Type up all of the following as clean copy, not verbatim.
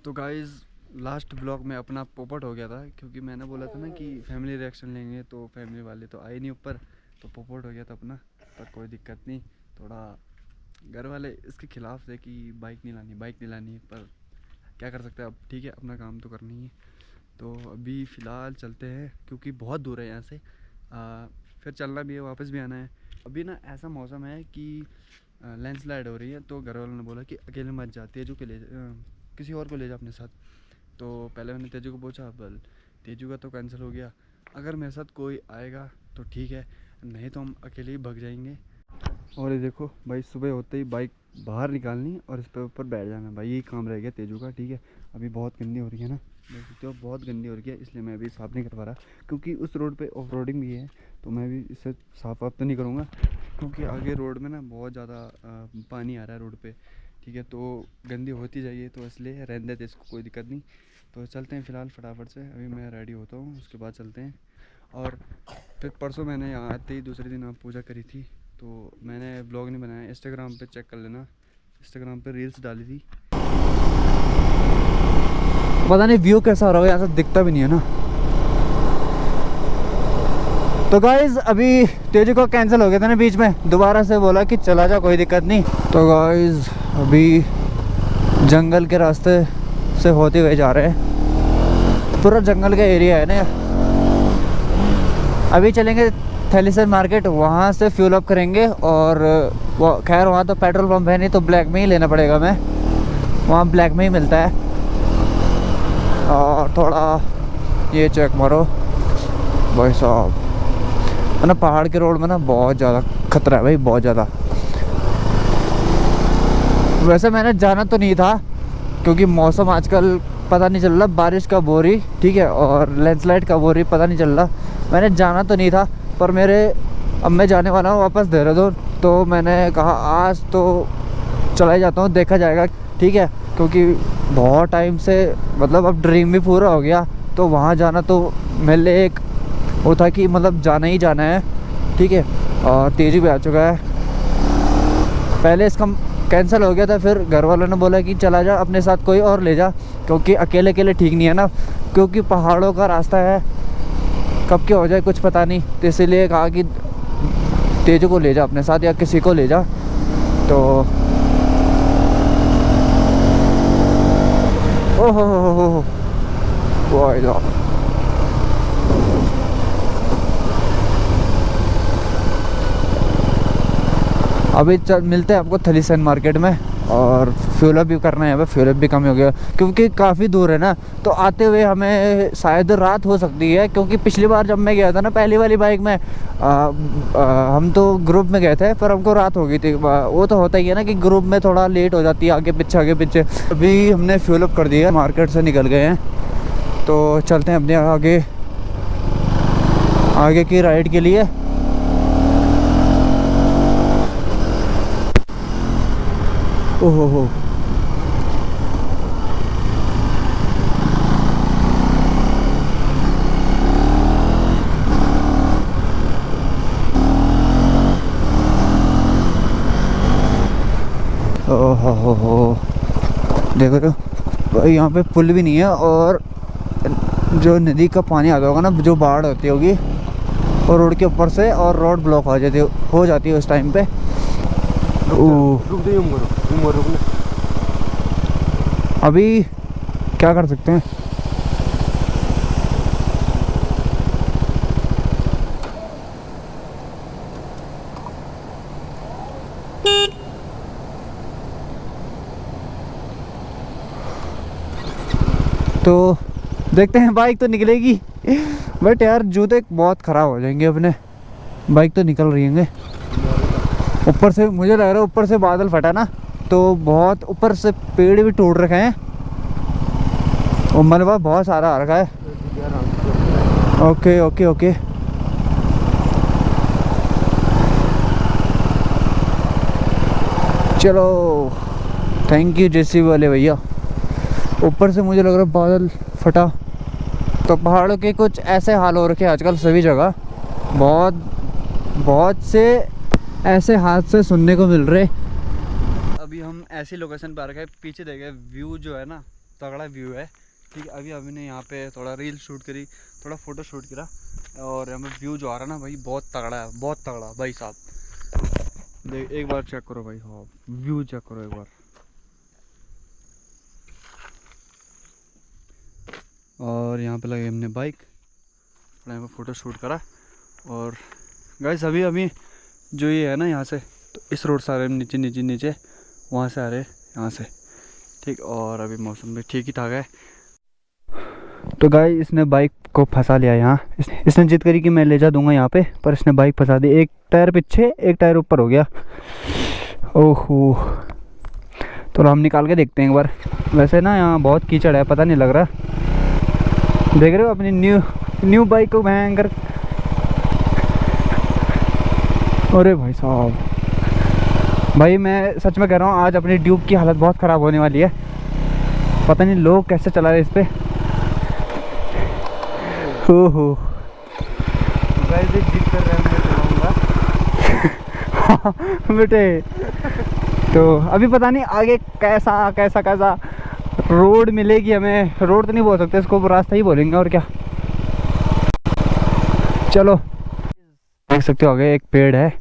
तो guys last blog में अपना पोपट हो गया था, क्योंकि मैंने बोला था ना कि फैमिली रिएक्शन लेंगे, तो फैमिली वाले तो आए नहीं ऊपर, तो पोपट हो गया था अपना। पर कोई दिक्कत नहीं, थोड़ा घर वाले इसके खिलाफ थे कि बाइक नहीं लानी, पर क्या कर सकते हैं, अब ठीक है, अपना काम तो करना ही है। तो अभी फ़िलहाल चलते हैं, क्योंकि बहुत दूर है यहाँ से। फिर चलना भी है, वापस भी आना है। अभी ना ऐसा मौसम है कि लैंडस्लाइड हो रही है, तो घर वालों ने बोला कि अकेले मत जा, तेजू के ले किसी और को ले जा अपने साथ। तो पहले मैंने तेजू को पूछा, बल तेजू का तो कैंसिल हो गया। अगर मेरे साथ कोई आएगा तो ठीक है, नहीं तो हम अकेले ही भाग जाएंगे। और ये देखो भाई, सुबह होते ही बाइक बाहर निकालनी और इस पे ऊपर बैठ जाना, भाई यही काम रह गया तेजू का। ठीक है, अभी बहुत गंदी हो रही है ना, देख सकते हो बहुत गंदी हो रही है, इसलिए मैं अभी साफ़ नहीं कर पा रहा, क्योंकि उस रोड पे ऑफ रोडिंग भी है। तो मैं भी इसे साफ वाफ तो नहीं करूँगा, क्योंकि आगे रोड में ना बहुत ज़्यादा पानी आ रहा है रोड पे। ठीक है, तो गंदी होती जाइए, तो इसलिए रहने देते इसको, कोई दिक्कत नहीं। तो चलते हैं फ़िलहाल फटाफट से, अभी मैं रेडी होता हूँ, उसके बाद चलते हैं। और फिर परसों मैंने यहाँ आते ही दूसरे दिन आप पूजा करी थी, तो मैंने ब्लॉग नहीं बनाया, इंस्टाग्राम पे चेक कर लेना, इंस्टाग्राम पे रील्स डाली थी। पता नहीं व्यू कैसा हो रहा है, यहाँ से दिखता भी नहीं है ना। तो गाइज़ अभी तेजू का कैंसिल हो गया था ना बीच में, दोबारा से बोला कि चला जा, कोई दिक्कत नहीं। तो गाइज़ अभी जंगल के रास्ते से होते हुए जा रहे हैं, पूरा जंगल का एरिया है ना। अभी चलेंगे थैलीसर मार्केट, वहाँ से फ्यूल अप करेंगे। और खैर वहाँ तो पेट्रोल पंप है नहीं, तो ब्लैक में ही लेना पड़ेगा हमें, वहाँ ब्लैक में ही मिलता है। और थोड़ा ये चेक मारो भाई साहब, है ना, पहाड़ के रोड में ना बहुत ज़्यादा खतरा है भाई, बहुत ज़्यादा। वैसे मैंने जाना तो नहीं था, क्योंकि मौसम आजकल पता नहीं चल रहा, बारिश कब हो रही, ठीक है, और लैंडस्लाइड कब हो रही पता नहीं चल रहा। मैंने जाना तो नहीं था, पर अब मैं जाने वाला हूँ वापस देहरादून, तो मैंने कहा आज तो चला ही जाता हूँ, देखा जाएगा, ठीक है। क्योंकि बहुत टाइम से मतलब अब ड्रीम भी पूरा हो गया, तो वहाँ जाना तो मेरे लिए एक वो था कि मतलब जाना ही जाना है, ठीक है। और तेजी भी आ चुका है, पहले इसका कैंसिल हो गया था, फिर घर वालों ने बोला कि चला जा, अपने साथ कोई और ले जा, क्योंकि अकेले अकेले ठीक नहीं है ना, क्योंकि पहाड़ों का रास्ता है, कब क्या हो जाए कुछ पता नहीं। तो इसीलिए कहा कि तेजू को ले जा अपने साथ, या किसी को ले जा। तो ओहो हो अभी मिलते हैं आपको थलीसैन मार्केट में, और फ्यूल अप भी करना है, फ्यूल अप भी कम हो गया, क्योंकि काफ़ी दूर है ना, तो आते हुए हमें शायद रात हो सकती है। क्योंकि पिछली बार जब मैं गया था ना पहली वाली बाइक में, हम तो ग्रुप में गए थे, पर हमको रात हो गई थी। वो तो होता ही है ना कि ग्रुप में थोड़ा लेट हो जाती है, आगे पीछे। अभी हमने फ्यूल अप कर दिया, मार्केट से निकल गए हैं, तो चलते हैं अपने आगे की राइड के लिए। ओहो हो, ओहो हो, देखो तो भाई यहाँ पे पुल भी नहीं है, और जो नदी का पानी आता होगा ना, जो बाढ़ होती होगी, और रोड के ऊपर से, और रोड ब्लॉक हो जाती है उस टाइम पे। अभी क्या कर सकते हैं, तो देखते हैं। बाइक तो निकलेगी, बट यार जूते बहुत ख़राब हो जाएंगे अपने। बाइक तो निकल रही है, ऊपर से मुझे लग रहा है ऊपर से बादल फटा ना, तो बहुत ऊपर से पेड़ भी टूट रखे हैं, और मलबा बहुत सारा आ रखा है। ओके ओके ओके, चलो, थैंक यू जेसीबी वाले भैया। ऊपर से मुझे लग रहा है बादल फटा। तो पहाड़ों के कुछ ऐसे हाल हो रखे आजकल सभी जगह, बहुत से ऐसे हादसे सुनने को मिल रहे। अभी हम ऐसी लोकेशन पर आ रखे हैं, पीछे देखे व्यू जो है ना तगड़ा व्यू है। ठीक है, अभी अभी ने यहाँ पे थोड़ा रील शूट करी, थोड़ा फ़ोटो शूट करा, और हमें व्यू जो आ रहा ना भाई बहुत तगड़ा है, बहुत तगड़ा भाई साहब। देख एक बार चेक करो भाई, हाँ व्यू चेक करो एक बार। और यहाँ पे लगे हमने बाइक, यहाँ पे फ़ोटो शूट करा। और गाइस अभी अभी जो ये है ना यहाँ से, तो इस रोड से आ रहे हैं नीचे नीचे नीचे, वहाँ से आ रहे हैं यहाँ से। ठीक, और अभी मौसम भी ठीक ही ठाक है। तो गाइस इसने बाइक को फंसा लिया यहाँ, इसने जिद करी कि मैं ले जा दूंगा यहाँ पे, पर इसने बाइक फंसा दी। एक टायर पीछे एक टायर ऊपर हो गया। ओहो, तो हम निकाल के देखते हैं एक बार। वैसे ना यहाँ बहुत कीचड़ है, पता नहीं लग रहा। देख रहे हो अपनी न्यू बाइक को भयंकर। अरे भाई साहब, भाई मैं सच में कह रहा हूँ आज अपनी ड्यूब की हालत बहुत ख़राब होने वाली है। पता नहीं लोग कैसे चला रहे इस पे। ओहो वैसे जिद कर रहा है, मैं चलाऊँगा बेटे। तो अभी पता नहीं आगे कैसा कैसा कैसा रोड मिलेगी हमें। रोड तो नहीं बोल सकते इसको, रास्ता ही बोलेंगे और क्या। चलो देख सकते हो आगे एक पेड़ है,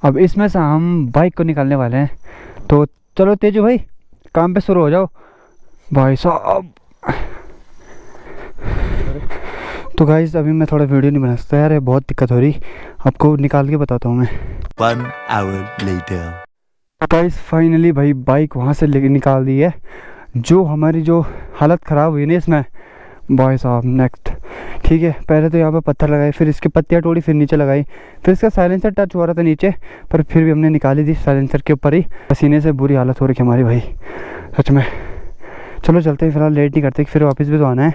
अब इसमें से हम बाइक को निकालने वाले हैं। तो चलो तेजू भाई काम पे शुरू हो जाओ भाई साहब। तो गाइस अभी मैं थोड़ा वीडियो नहीं बना सकता यार, ये बहुत दिक्कत हो रही, आपको निकाल के बताता हूँ मैं। 1 hour later. गाइस फाइनली भाई बाइक वहाँ से लेके निकाल दी है। जो हमारी जो हालत ख़राब हुई ना इसमें भाई साहब, नेक्स्ट ठीक है। पहले तो यहाँ पे पत्थर लगाए, फिर इसकी पत्तियाँ तोड़ी, फिर नीचे लगाई, फिर इसका साइलेंसर टच हो रहा था नीचे, पर फिर भी हमने निकाली थी साइलेंसर के ऊपर ही। पसीने से बुरी हालत हो रही है हमारी भाई सच में। चलो चलते हैं फिलहाल, लेट नहीं करते, फिर वापस भी तो आना है।